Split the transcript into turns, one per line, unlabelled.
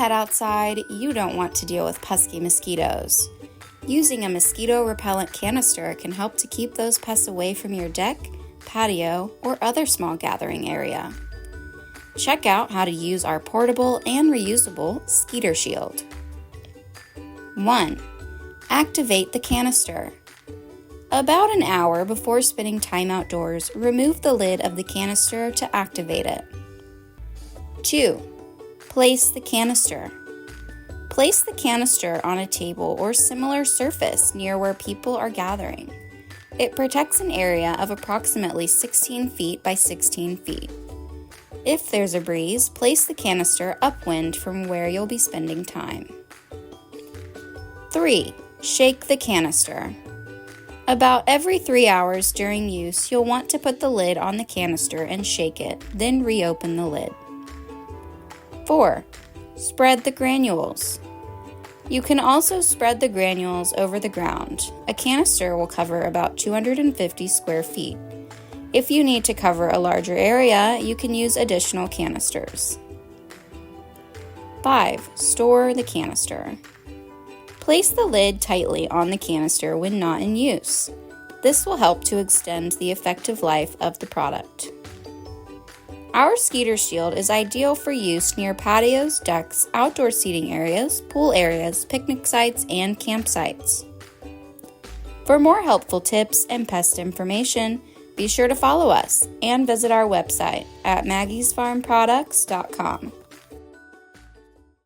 head outside, you don't want to deal with pesky mosquitoes. Using a mosquito repellent canister can help to keep those pests away from your deck, patio, or other small gathering area. Check out how to use our portable and reusable Skeet-R-Shield. 1. Activate the canister. About an hour before spending time outdoors, remove the lid of the canister to activate it. 2. Place the canister. Place the canister on a table or similar surface near where people are gathering. It protects an area of approximately 16 feet by 16 feet. If there's a breeze, place the canister upwind from where you'll be spending time. 3. Shake the canister. About every 3 hours during use, you'll want to put the lid on the canister and shake it, then reopen the lid. 4. Spread the granules. You can also spread the granules over the ground. A canister will cover about 250 square feet. If you need to cover a larger area, you can use additional canisters. 5. Store the canister. Place the lid tightly on the canister when not in use. This will help to extend the effective life of the product. Our Skeet-R-Shield is ideal for use near patios, decks, outdoor seating areas, pool areas, picnic sites, and campsites. For more helpful tips and pest information, be sure to follow us and visit our website at maggiesfarmproducts.com.